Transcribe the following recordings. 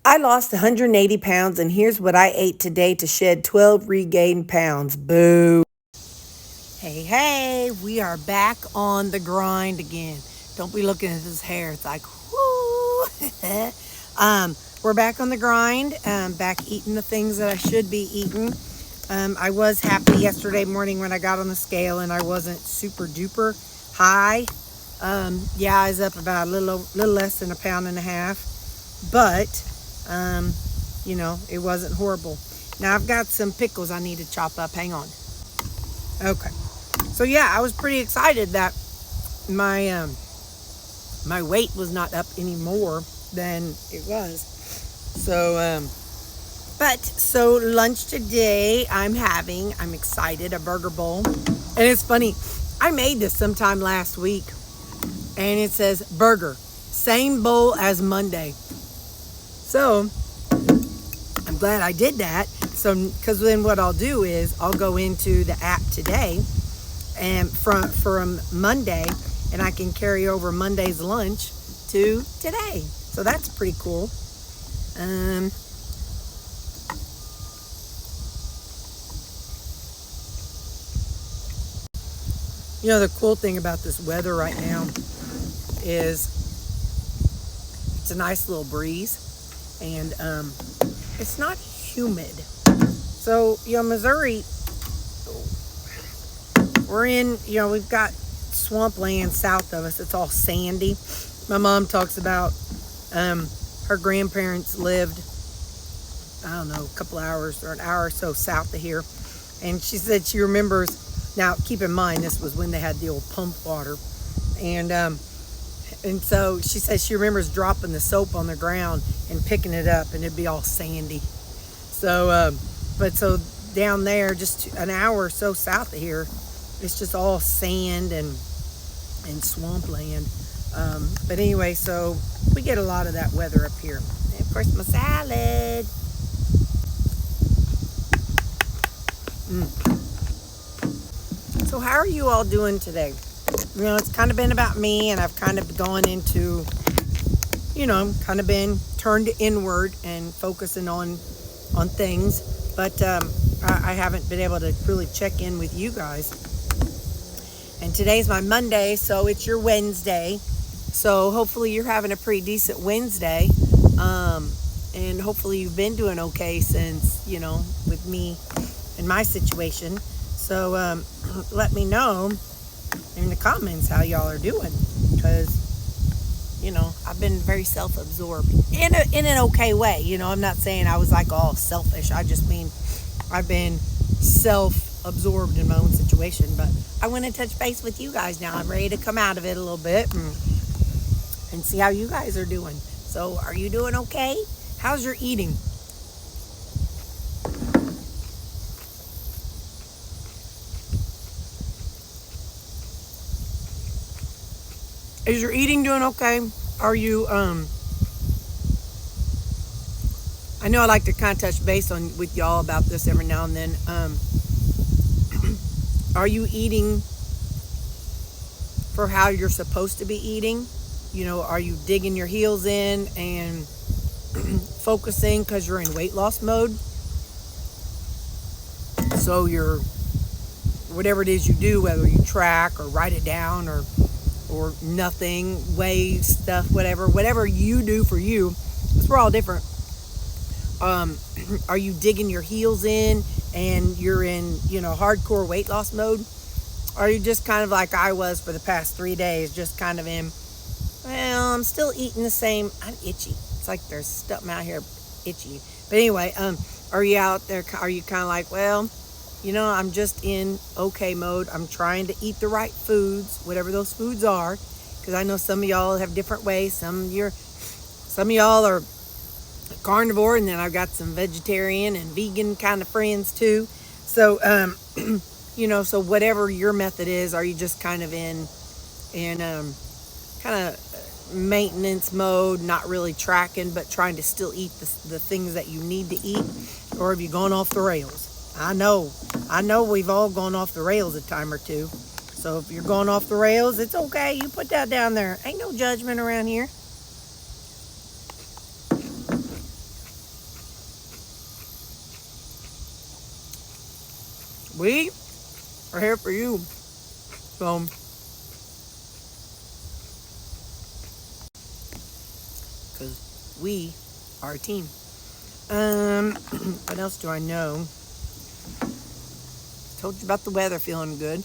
I lost 180 pounds, and here's what I ate today to shed 12 regained pounds. Boo. Hey, hey, we are back on the grind again. Don't be looking at his hair. It's like, whoo. We're back on the grind, back eating the things that I should be eating. I was happy yesterday morning when I got on the scale and I wasn't super duper high. Yeah, I was up about a little less than a pound and a half, but it wasn't horrible. Now I've got some pickles I need to chop up. Hang on. Okay. So yeah, I was pretty excited that my weight was not up any more than it was. So lunch today I'm excited, a burger bowl. And it's funny, I made this sometime last week and it says burger, same bowl as Monday. So I'm glad I did that. So, because then what I'll do is I'll go into the app today and from Monday, and I can carry over Monday's lunch to today. So that's pretty cool. The cool thing about this weather right now is it's a nice little breeze, and it's not humid. So, Missouri, we're in, we've got swampland south of us. It's all sandy. My mom talks about her grandparents lived, I don't know, a couple hours or an hour or so south of here. And she said she remembers, now keep in mind, this was when they had the old pump water. And so she says she remembers dropping the soap on the ground and picking it up and it'd be all sandy. So, so down there, just an hour or so south of here, it's just all sand and swampland. But anyway, so we get a lot of that weather up here. And of course, my salad. So how are you all doing today? It's kind of been about me, and I've kind of gone into, kind of been turned inward and focusing on things. But I haven't been able to really check in with you guys. And today's my Monday, so it's your Wednesday. So hopefully you're having a pretty decent Wednesday. And hopefully you've been doing okay since, with me and my situation. So let me know in the comments how y'all are doing. Because, I've been very self-absorbed in an okay way. I'm not saying I was like all selfish. I just mean I've been self-absorbed in my own situation. But I want to touch base with you guys now. I'm ready to come out of it a little bit and see how you guys are doing. So are you doing okay? How's your eating? Is your eating doing okay? Are you, I know I like to kind of touch base with y'all about this every now and then. Are you eating for how you're supposed to be eating? Are you digging your heels in and focusing because you're in weight loss mode? So you're, whatever it is you do, whether you track or write it down or nothing, weigh stuff, whatever you do for you, because we're all different. Are you digging your heels in and you're in, hardcore weight loss mode? Or are you just kind of like I was for the past 3 days, just kind of in, well, I'm still eating the same. I'm itchy. It's like there's something out here itchy. But anyway, are you out there? Are you kind of like, well, I'm just in okay mode. I'm trying to eat the right foods, whatever those foods are, because I know some of y'all have different ways. Some of y'all are carnivore, and then I've got some vegetarian and vegan kind of friends too. So, so whatever your method is, are you just kind of in kind of maintenance mode, not really tracking, but trying to still eat the things that you need to eat, or have you gone off the rails? I know we've all gone off the rails a time or two. So if you're going off the rails, it's okay. You put that down there. Ain't no judgment around here. we are here for you. So, because we are a team. What else do I know? Told you about the weather feeling good.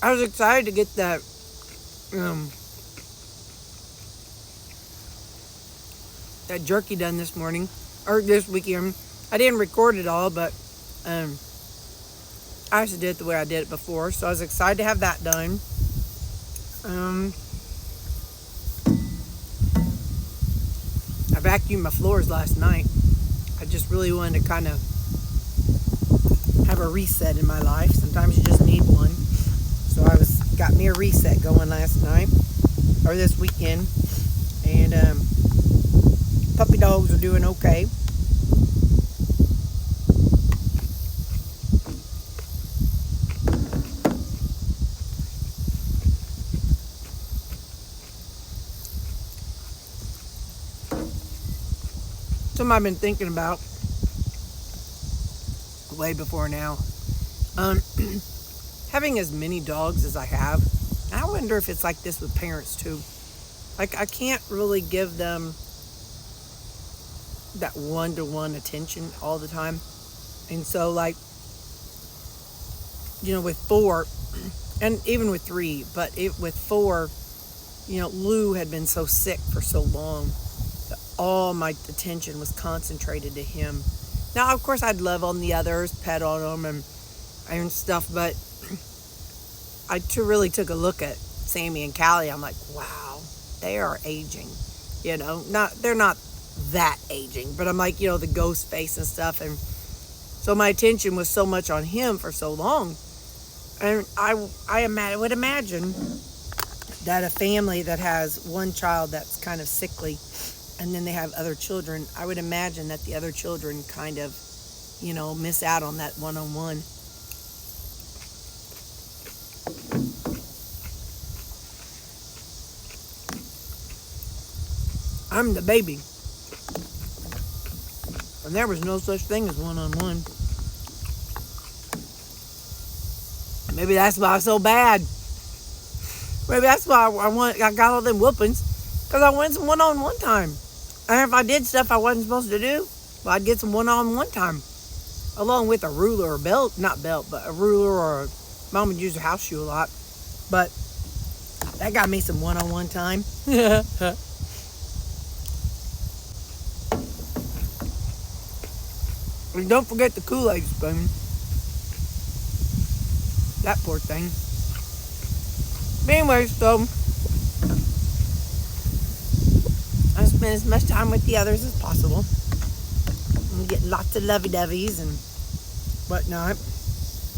I was excited to get that that jerky done this morning or this weekend. I didn't record it all, but I just did it the way I did it before, so I was excited to have that done. I vacuumed my floors last night. I just really wanted to kind of have a reset in my life. Sometimes you just need one. So got me a reset going last night or this weekend, and puppy dogs are doing okay. Something I've been thinking about way before now. Having as many dogs as I have, I wonder if it's like this with parents too. Like, I can't really give them that one-to-one attention all the time. And so, like, with 4, and even with 3, but with 4, Lou had been so sick for so long that all my attention was concentrated to him. Now, of course, I'd love on the others, pet on them and stuff, but I really took a look at Sammy and Callie. I'm like, wow, they are aging. They're not that aging, but I'm like, the ghost face and stuff. And so my attention was so much on him for so long. And I would imagine that a family that has one child that's kind of sickly and then they have other children, I would imagine that the other children kind of, miss out on that one-on-one. I'm the baby. And there was no such thing as one-on-one. Maybe that's why I'm so bad. Maybe that's why I got all them whoopings. Because I wanted some one-on-one time. And if I did stuff I wasn't supposed to do, well, I'd get some one-on-one time. Along with a ruler or belt. Not belt, but a ruler or Mom would use a house shoe a lot. But that got me some one-on-one time. And don't forget the Kool-Aid spoon. That poor thing. But anyway, so I spend as much time with the others as possible. And get lots of lovey-doveys and whatnot.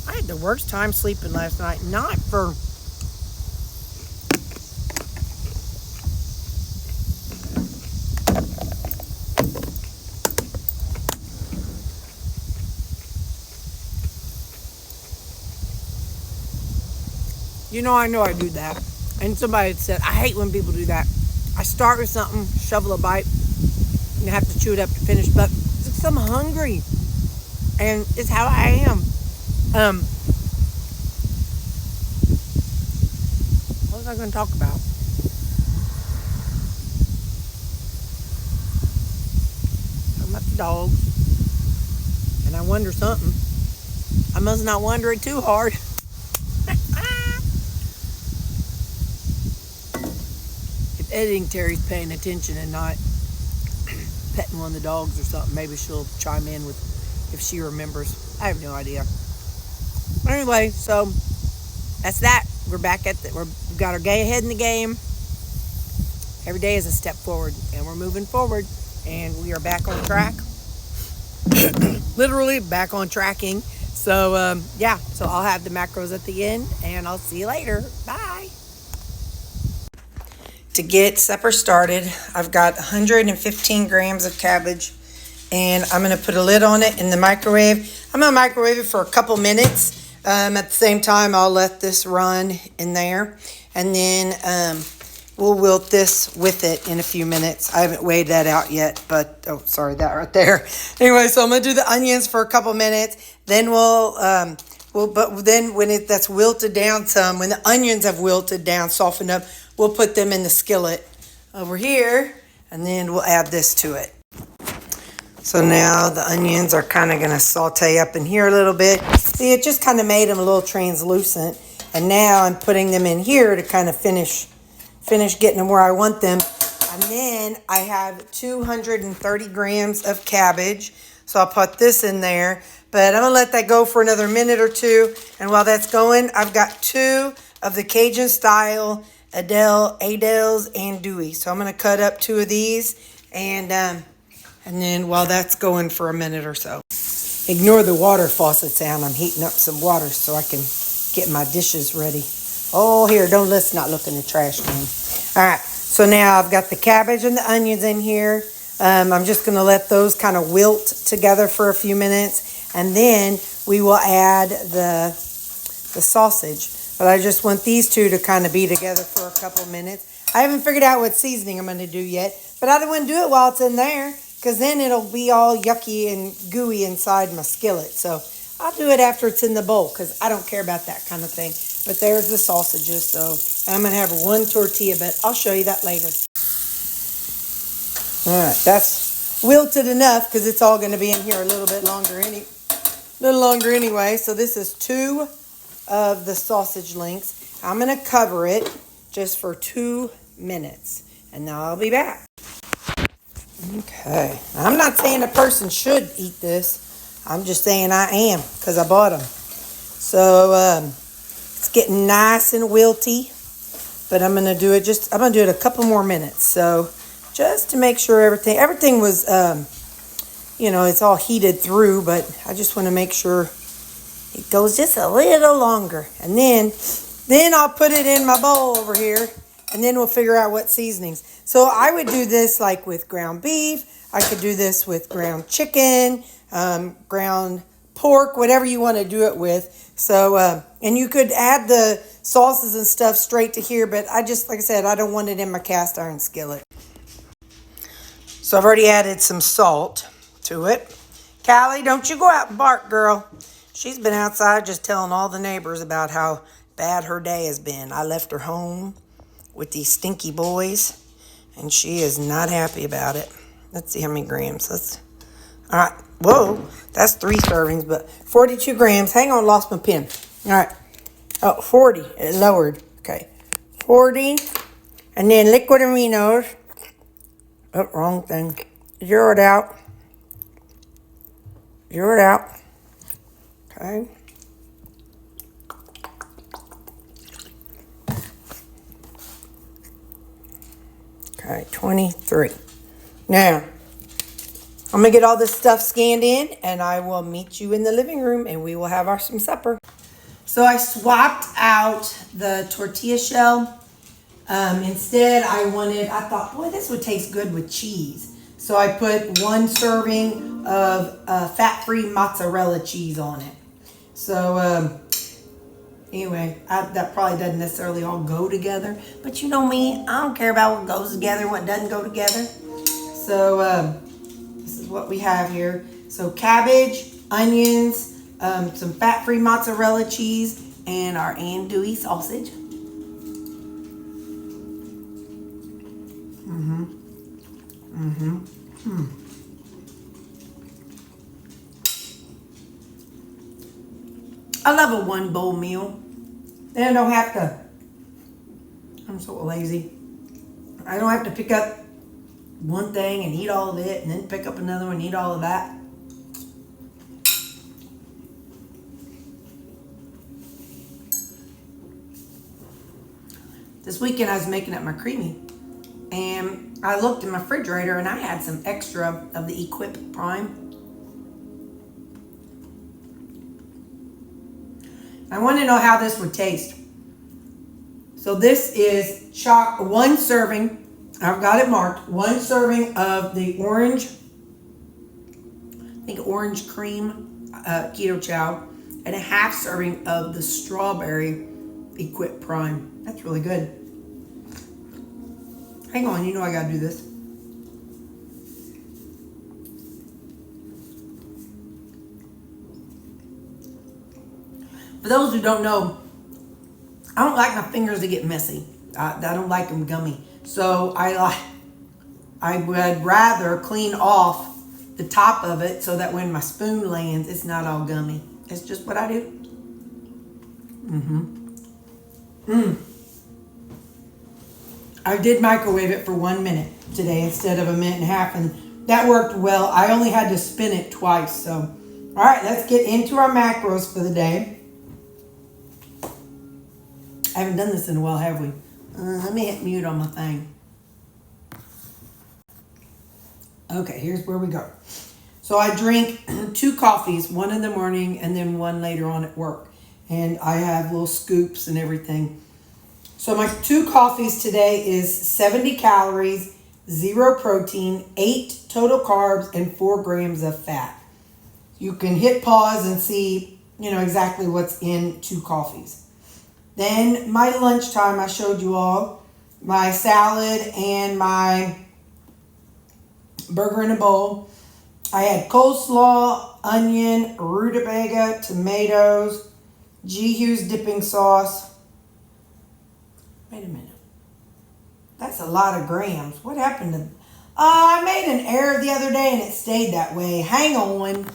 I had the worst time sleeping last night. Not for... I know I do that. And somebody had said, I hate when people do that. I start with something, shovel a bite, and have to chew it up to finish. But it's because I'm hungry. And it's how I am. What was I going to talk about? Talking about the dogs. And I wonder something. I must not wonder it too hard. Editing Terry's paying attention and not petting one of the dogs or something. Maybe she'll chime in with if she remembers. I have no idea. Anyway, so that's that. We're back at we've got our head in the game. Every day is a step forward, and we're moving forward, and we are back on track. Literally back on tracking. So so I'll have the macros at the end, and I'll see you later. Bye. To get supper started, I've got 115 grams of cabbage, and I'm going to put a lid on it in the microwave. I'm going to microwave it for a couple minutes. At the same time, I'll let this run in there. And then we'll wilt this with it in a few minutes. I haven't weighed that out yet, but, oh, sorry, that right there. Anyway, so I'm going to do the onions for a couple minutes. Then but then when that's wilted down some, when the onions have wilted down, softened up, we'll put them in the skillet over here, and then we'll add this to it. So now the onions are kind of going to saute up in here a little bit. See, it just kind of made them a little translucent. And now I'm putting them in here to kind of finish getting them where I want them. And then I have 230 grams of cabbage. So I'll put this in there. But I'm going to let that go for another minute or two. And while that's going, I've got 2 of the Cajun style Adele's andouille. So I'm going to cut up 2 of these. And then while that's going for a minute or so. Ignore the water faucet sound. I'm heating up some water so I can get my dishes ready. Oh, here, let's not look in the trash can. All right, so now I've got the cabbage and the onions in here. I'm just going to let those kind of wilt together for a few minutes. And then we will add the sausage. But I just want these 2 to kind of be together for a couple minutes. I haven't figured out what seasoning I'm going to do yet. But I don't want to do it while it's in there, because then it'll be all yucky and gooey inside my skillet. So I'll do it after it's in the bowl, because I don't care about that kind of thing. But there's the sausages. So and I'm going to have 1 tortilla, but I'll show you that later. All right, that's wilted enough because it's all going to be in here a little longer anyway. So this is 2 of the sausage links. I'm going to cover it just for 2 minutes, and now I'll be back. Okay, I'm not saying a person should eat this. I'm just saying I am, because I bought them. So it's getting nice and wilty, but I'm going to do it a couple more minutes. So just to make sure everything was, it's all heated through, but I just want to make sure it goes just a little longer. And then I'll put it in my bowl over here, and then we'll figure out what seasonings. So I would do this like with ground beef. I could do this with ground chicken, ground pork, whatever you want to do it with. So, and you could add the sauces and stuff straight to here, but like I said, I don't want it in my cast iron skillet. So I've already added some salt to it. Callie, don't you go out and bark, girl. She's been outside just telling all the neighbors about how bad her day has been. I left her home with these stinky boys, and she is not happy about it. Let's see how many grams. All right. Whoa, that's 3 servings, but 42 grams. Hang on, lost my pen. All right. Oh, 40. It lowered. Okay. 40. And then liquid aminos. Oh, wrong thing. Zero it out. Okay. Okay, 23. Now, I'm going to get all this stuff scanned in, and I will meet you in the living room, and we will have some supper. So I swapped out the tortilla shell. Instead, I thought, boy, this would taste good with cheese. So I put 1 serving of fat-free mozzarella cheese on it. So anyway, that probably doesn't necessarily all go together. But you know me, I don't care about what goes together and what doesn't go together. So this is what we have here. So cabbage, onions, some fat-free mozzarella cheese, and our andouille sausage. I love a 1 bowl meal. Then I don't have to, I'm so lazy. I don't have to pick up one thing and eat all of it, and then pick up another one and eat all of that. This weekend I was making up my creamy, and I looked in my refrigerator and I had some extra of the Equip Prime. I want to know how this would taste. So this is 1 serving. I've got it marked. 1 serving of the orange cream keto chow, and a half serving of the strawberry Equip Prime. That's really good. Hang on, you know I gotta do this. For those who don't know, I don't like my fingers to get messy. I don't like them gummy. So I would rather clean off the top of it so that when my spoon lands, it's not all gummy. It's just what I do. I did microwave it for 1 minute today instead of a minute and a half, and that worked well. I only had to spin it twice. So, all right, let's get into our macros for the day. I haven't done this in a while, have we? Let me hit mute on my thing. Okay, here's where we go. So I drink 2 coffees, one in the morning and then one later on at work. And I have little scoops and everything. So my 2 coffees today is 70 calories, 0 protein, 8 total carbs, and 4 grams of fat. You can hit pause and see, exactly what's in 2 coffees. Then my lunchtime, I showed you all my salad and my burger in a bowl. I had coleslaw, onion, rutabaga, tomatoes, G-Hughes dipping sauce. Wait a minute. That's a lot of grams. What happened to... I made an error the other day and it stayed that way. Hang on.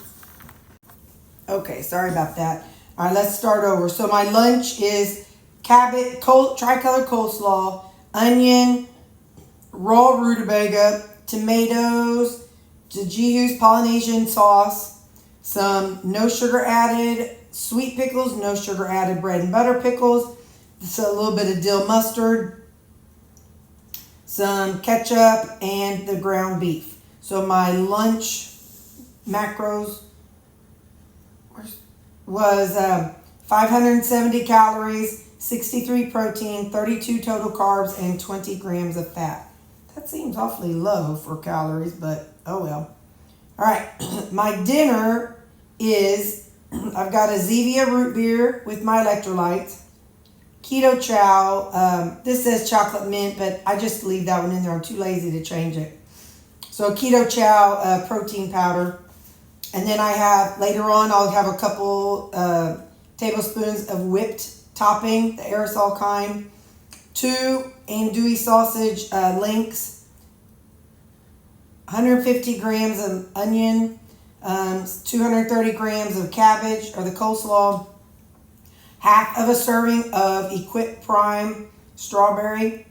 Okay, sorry about that. All right, let's start over. So my lunch is cabbage, tricolor coleslaw, onion, raw rutabaga, tomatoes, the G-Hughes Polynesian sauce, some no sugar added sweet pickles, no sugar added bread and butter pickles, so a little bit of dill mustard, some ketchup, and the ground beef. So my lunch macros was 570 calories, 63 protein, 32 total carbs, and 20 grams of fat. That seems awfully low for calories, but oh well. All right, my dinner is, I've got a Zevia root beer with my electrolytes, keto chow. This says chocolate mint, but I just leave that one in there. I'm too lazy to change it. So keto chow protein powder. And then I have, later on, I'll have a couple tablespoons of whipped topping, the aerosol kind. 2 andouille sausage links. 150 grams of onion. 230 grams of cabbage, or the coleslaw. Half of a serving of Equip Prime strawberry.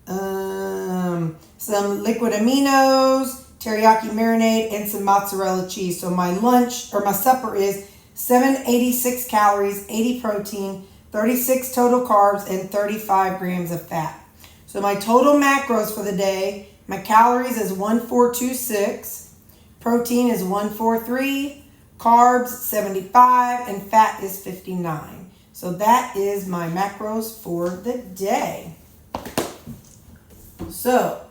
Some liquid aminos, teriyaki marinade, and some mozzarella cheese. So my lunch, or my supper, is 786 calories, 80 protein, 36 total carbs, and 35 grams of fat. So my total macros for the day, my calories is 1426, protein is 143, carbs 75, and fat is 59. So that is my macros for the day. So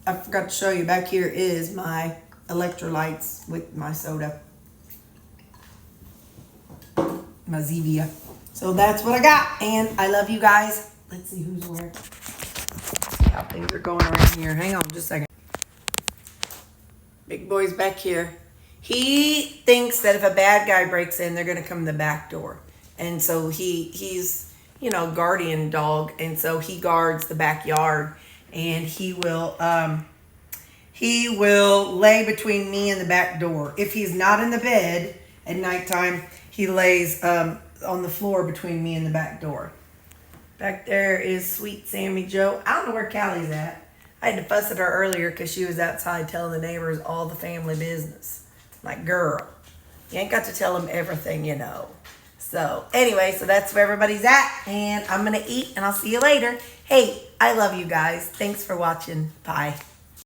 I forgot to show you, back here is my electrolytes with my soda, my Zevia. So that's what I got, and I love you guys. Let's see who's where. How things are going around here. Hang on just a second. Big boy's back here. He thinks that if a bad guy breaks in, they're going to come in the back door. And so he's, guardian dog, and so he guards the backyard. And he will lay between me and the back door. If he's not in the bed at nighttime, he lays on the floor between me and the back door. Back there is sweet Sammy Joe. I don't know where Callie's at. I had to fuss at her earlier because she was outside telling the neighbors all the family business. Like, girl, you ain't got to tell them everything you know. So anyway, so that's where everybody's at, and I'm going to eat, and I'll see you later. Hey, I love you guys. Thanks for watching. Bye.